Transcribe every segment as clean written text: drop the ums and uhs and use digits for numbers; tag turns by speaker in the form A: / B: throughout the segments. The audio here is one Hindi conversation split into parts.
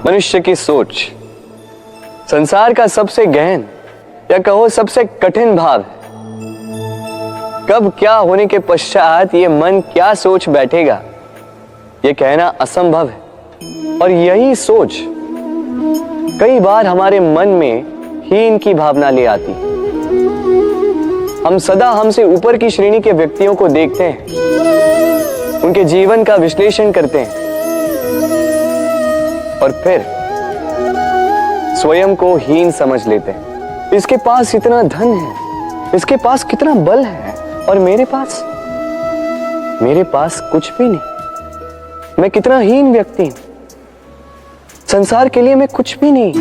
A: मनुष्य की सोच संसार का सबसे गहन या कहो सबसे कठिन भाव है। कब क्या होने के पश्चात ये मन क्या सोच बैठेगा, ये कहना असंभव है। और यही सोच कई बार हमारे मन में हीन की भावना ले आती है। हम सदा हमसे ऊपर की श्रेणी के व्यक्तियों को देखते हैं, उनके जीवन का विश्लेषण करते हैं और फिर स्वयं को हीन समझ लेते हैं। इसके पास इतना धन है, इसके पास कितना बल है, और मेरे पास कुछ भी नहीं। मैं कितना हीन व्यक्ति हूं, संसार के लिए मैं कुछ भी नहीं।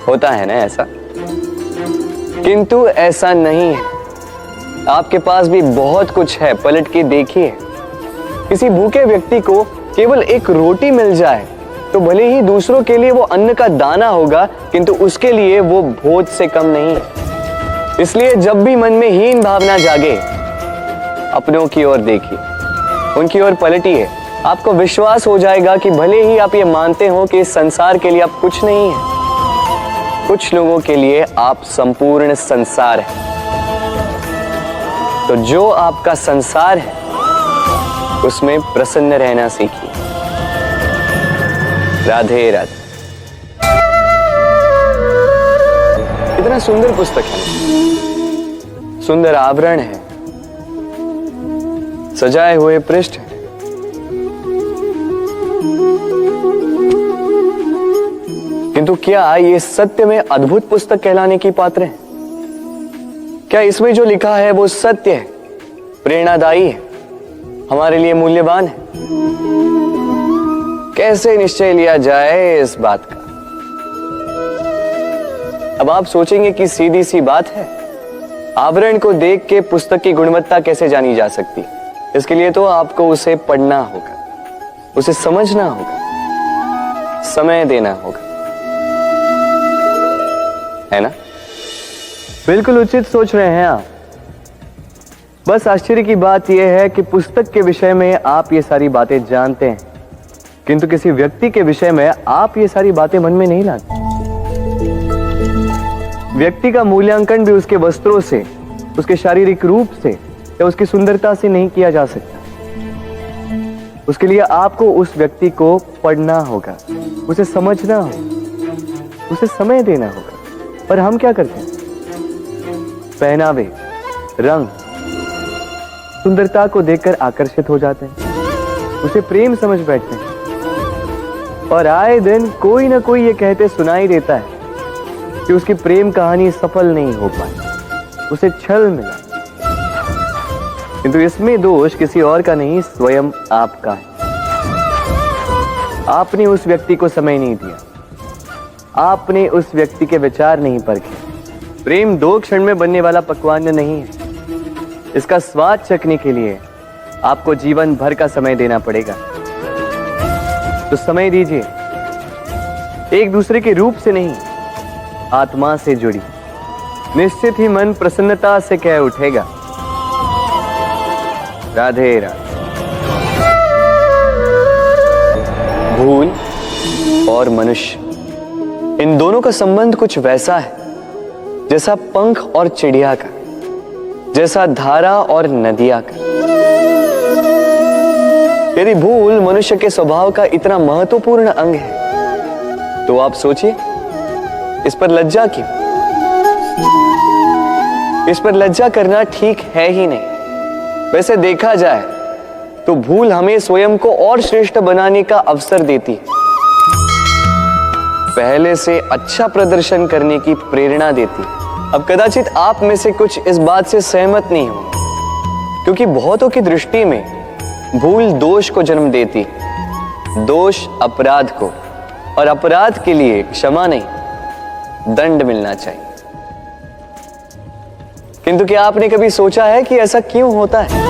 A: होता है ना ऐसा, किंतु ऐसा नहीं है। आपके पास भी बहुत कुछ है, पलट के देखिए। किसी भूखे व्यक्ति को केवल एक रोटी मिल जाए तो भले ही दूसरों के लिए वो अन्न का दाना होगा, किंतु उसके लिए वो भोज से कम नहीं। इसलिए जब भी मन में हीन भावना जागे, अपनों की ओर देखिए, उनकी ओर पलटिए। आपको विश्वास हो जाएगा कि भले ही आप ये मानते हो कि इस संसार के लिए आप कुछ नहीं है, कुछ लोगों के लिए आप संपूर्ण संसार है। तो जो आपका संसार है उसमें प्रसन्न रहना सीखिए। राधे राधे। कितना सुंदर पुस्तक है, सुंदर आवरण है, सजाए हुए पृष्ठ है। किंतु क्या ये सत्य में अद्भुत पुस्तक कहलाने की पात्र है? क्या इसमें जो लिखा है वो सत्य है, प्रेरणादायी है, हमारे लिए मूल्यवान है? कैसे निश्चय लिया जाए इस बात का? अब आप सोचेंगे कि सीधी सी बात है, आवरण को देख के पुस्तक की गुणवत्ता कैसे जानी जा सकती? इसके लिए तो आपको उसे पढ़ना होगा, उसे समझना होगा, समय देना होगा, है ना? बिल्कुल उचित सोच रहे हैं आप। बस आश्चर्य की बात यह है कि पुस्तक के विषय में आप ये सारी बातें जानते हैं, किंतु किसी व्यक्ति के विषय में आप ये सारी बातें मन में नहीं लाते। व्यक्ति का मूल्यांकन भी उसके वस्त्रों से, उसके शारीरिक रूप से या उसकी सुंदरता से नहीं किया जा सकता। उसके लिए आपको उस व्यक्ति को पढ़ना होगा, उसे समझना होगा, उसे समय देना होगा। पर हम क्या करते हैं? पहनावे, रंग, सुंदरता को देखकर आकर्षित हो जाते हैं, उसे प्रेम समझ बैठते हैं, और आए दिन कोई ना कोई ये कहते सुनाई देता है कि उसकी प्रेम कहानी सफल नहीं हो पाई, उसे छल मिला। किंतु इसमें दोष किसी और का नहीं, स्वयं आपका है। आपने उस व्यक्ति को समय नहीं दिया, आपने उस व्यक्ति के विचार नहीं परखे। प्रेम 2 क्षण में बनने वाला पकवान नहीं है। इसका स्वाद चखने के लिए आपको जीवन भर का समय देना पड़ेगा। तो समय दीजिए, एक दूसरे के रूप से नहीं, आत्मा से जुड़ी। निश्चित ही मन प्रसन्नता से कह उठेगा, राधे राधे। भूल और मनुष्य, इन दोनों का संबंध कुछ वैसा है जैसा पंख और चिड़िया का, जैसा धारा और नदिया का। यदि भूल मनुष्य के स्वभाव का इतना महत्वपूर्ण अंग है, तो आप सोचिए, इस पर लज्जा क्यों? इस पर लज्जा करना ठीक है ही नहीं। वैसे देखा जाए तो भूल हमें स्वयं को और श्रेष्ठ बनाने का अवसर देती है, पहले से अच्छा प्रदर्शन करने की प्रेरणा देती है। अब कदाचित आप में से कुछ इस बात से सहमत नहीं हो, क्योंकि बहुतों की दृष्टि में भूल दोष को जन्म देती है, दोष अपराध को, और अपराध के लिए क्षमा नहीं, दंड मिलना चाहिए। किंतु क्या आपने कभी सोचा है कि ऐसा क्यों होता है?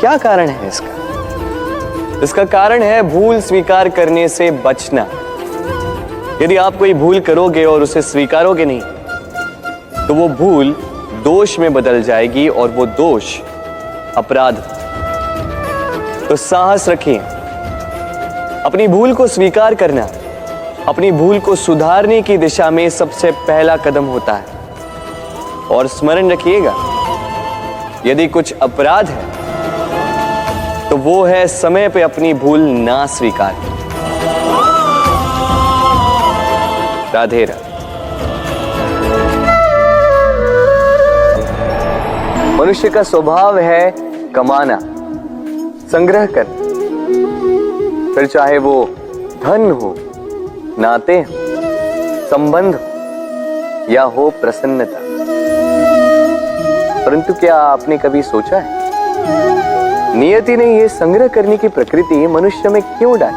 A: क्या कारण है इसका? इसका कारण है भूल स्वीकार करने से बचना। यदि आप कोई भूल करोगे और उसे स्वीकारोगे नहीं, तो वो भूल दोष में बदल जाएगी और वो दोष अपराध। तो साहस रखिए, अपनी भूल को स्वीकार करना अपनी भूल को सुधारने की दिशा में सबसे पहला कदम होता है। और स्मरण रखिएगा, यदि कुछ अपराध है तो वो है समय पे अपनी भूल ना स्वीकार। राधे राधे। मनुष्य का स्वभाव है कमाना, संग्रह करना, फिर चाहे वो धन हो, नाते हो, संबंध हो या हो प्रसन्नता। परंतु क्या आपने कभी सोचा है नियति ने यह संग्रह करने की प्रकृति मनुष्य में क्यों डाली?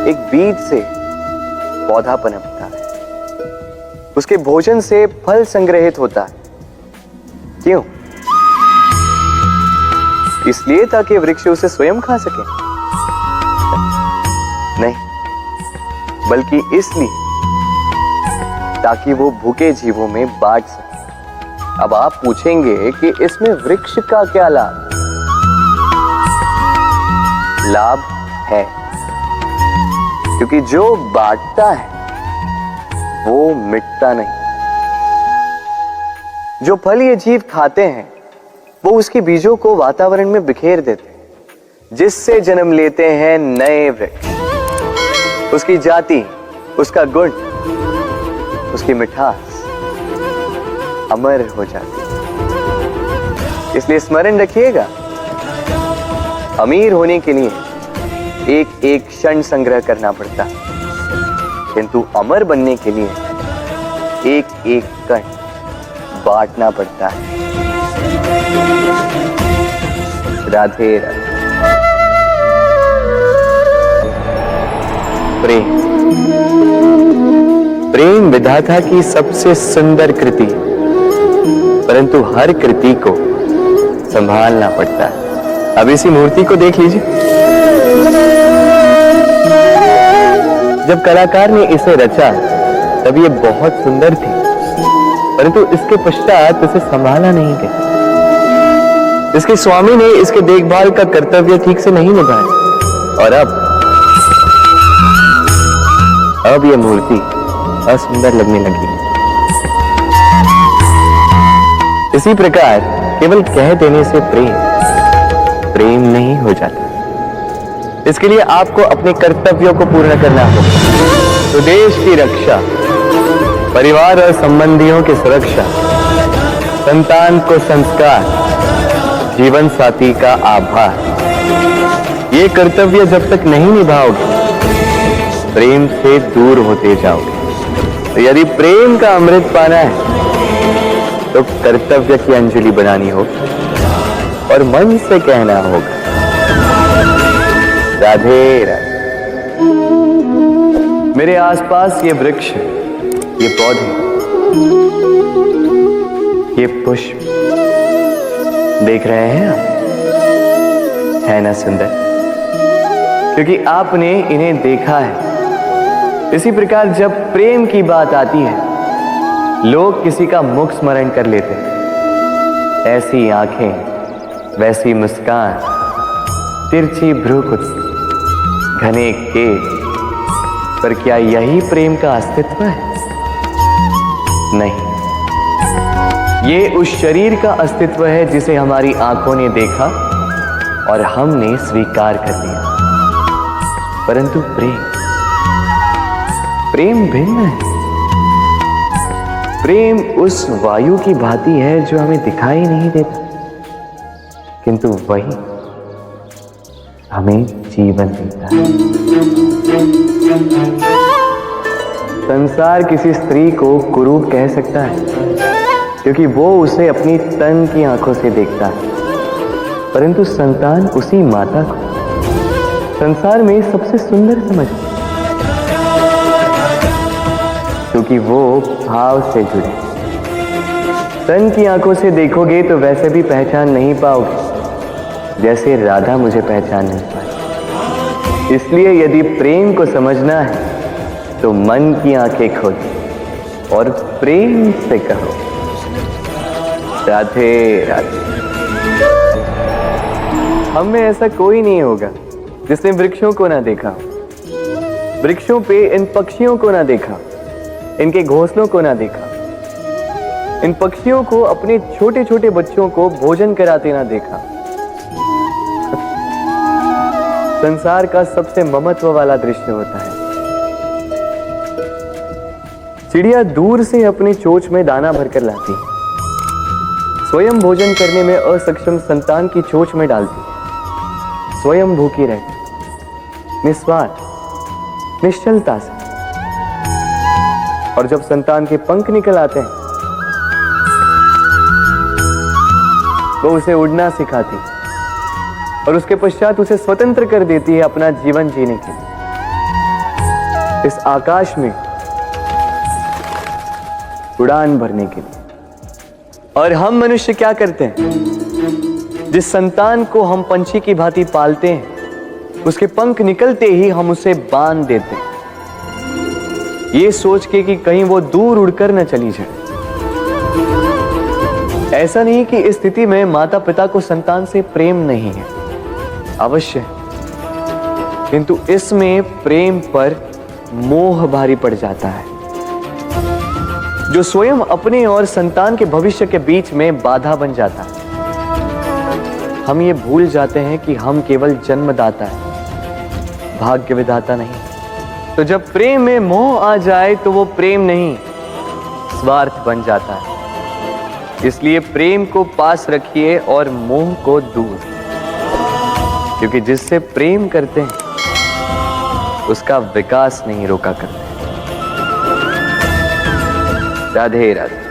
A: एक बीज से पौधा पनपता है, उसके भोजन से फल संग्रहित होता है। क्यों? इसलिए ताकि वृक्ष उसे स्वयं खा सके? नहीं, बल्कि इसलिए ताकि वो भूखे जीवों में बांट सके। अब आप पूछेंगे कि इसमें वृक्ष का क्या लाभ? लाभ है, क्योंकि जो बांटता है वो मिटता नहीं। जो फल ये जीव खाते हैं वो उसके बीजों को वातावरण में बिखेर देते हैं, जिससे जन्म लेते हैं नए वृक्ष। उसकी जाति, उसका गुण, उसकी मिठास अमर हो जाती है। इसलिए स्मरण रखिएगा, अमीर होने के लिए एक एक क्षण संग्रह करना पड़ता है, किंतु अमर बनने के लिए एक एक कण बांटना पड़ता है। राधे राधे। प्रेम, प्रेम विधाता की सबसे सुंदर कृति, परंतु हर कृति को संभालना पड़ता है। अब इसी मूर्ति को देख लीजिए। जब कलाकार ने इसे रचा तब ये बहुत सुंदर थी, परंतु इसके पश्चात इसे संभाला नहीं गया। इसके स्वामी ने इसके देखभाल का कर्तव्य ठीक से नहीं निभाया और अब यह मूर्ति असुंदर लगने लगी। इसी प्रकार केवल कह देने से प्रेम नहीं हो जाता। इसके लिए आपको अपने कर्तव्यों को पूर्ण करना होगा। तो देश की रक्षा, परिवार और संबंधियों की सुरक्षा, संतान को संस्कार, जीवन साथी का आभार, ये कर्तव्य जब तक नहीं निभाओगे प्रेम से दूर होते जाओगे। तो यदि प्रेम का अमृत पाना है तो कर्तव्य की अंजलि बनानी होगी और मन से कहना होगा, राधे राधे। मेरे आसपास ये वृक्ष, ये पौधे, ये पुष्प देख रहे हैं आप? है ना सुंदर? क्योंकि आपने इन्हें देखा है। इसी प्रकार जब प्रेम की बात आती है लोग किसी का मुख स्मरण कर लेते हैं। ऐसी आंखें, वैसी मुस्कान, तिरछी भ्रूकुटी, घने केश, पर क्या यही प्रेम का अस्तित्व है? नहीं, ये उस शरीर का अस्तित्व है जिसे हमारी आंखों ने देखा और हमने स्वीकार कर लिया। परंतु प्रेम भिन्न है। प्रेम उस वायु की भांति है जो हमें दिखाई नहीं देता, किंतु वही हमें जीवन देता है। संसार किसी स्त्री को कुरूप कह सकता है क्योंकि वो उसे अपनी तन की आंखों से देखता है, परंतु संतान उसी माता को संसार में सबसे सुंदर समझती है, क्योंकि वो भाव से जुड़े। तन की आंखों से देखोगे तो वैसे भी पहचान नहीं पाओगे जैसे राधा मुझे पहचान नहीं पाई। इसलिए यदि प्रेम को समझना है तो मन की आंखें खोलो और प्रेम से कहो, राधे राधे। हम में ऐसा कोई नहीं होगा जिसने वृक्षों को ना देखा, वृक्षों पे इन पक्षियों को ना देखा, इनके घोंसलों को ना देखा, इन पक्षियों को अपने छोटे छोटे बच्चों को भोजन कराते ना देखा। संसार का सबसे ममत्व वाला दृश्य होता है। चिड़िया दूर से अपनी चोंच में दाना भरकर लाती, स्वयं भोजन करने में असक्षम संतान की चोंच में डालती, स्वयं भूखी रहती, निस्वार्थ निश्चलता से। और जब संतान के पंख निकल आते हैं, वो उसे उड़ना सिखाती और उसके पश्चात उसे स्वतंत्र कर देती है अपना जीवन जीने के लिए, इस आकाश में उड़ान भरने के लिए। और हम मनुष्य क्या करते हैं? जिस संतान को हम पंछी की भांति पालते हैं, उसके पंख निकलते ही हम उसे बांध देते हैं, ये सोच के कि कहीं वो दूर उड़कर न चली जाए। ऐसा नहीं कि इस स्थिति में माता पिता को संतान से प्रेम नहीं है, अवश्य है, किंतु इसमें प्रेम पर मोह भारी पड़ जाता है, जो स्वयं अपने और संतान के भविष्य के बीच में बाधा बन जाता है। हम ये भूल जाते हैं कि हम केवल जन्मदाता हैं, भाग्य विधाता नहीं। तो जब प्रेम में मोह आ जाए तो वो प्रेम नहीं, स्वार्थ बन जाता है। इसलिए प्रेम को पास रखिए और मोह को दूर, क्योंकि जिससे प्रेम करते हैं उसका विकास नहीं रोका करते। राधे राधे।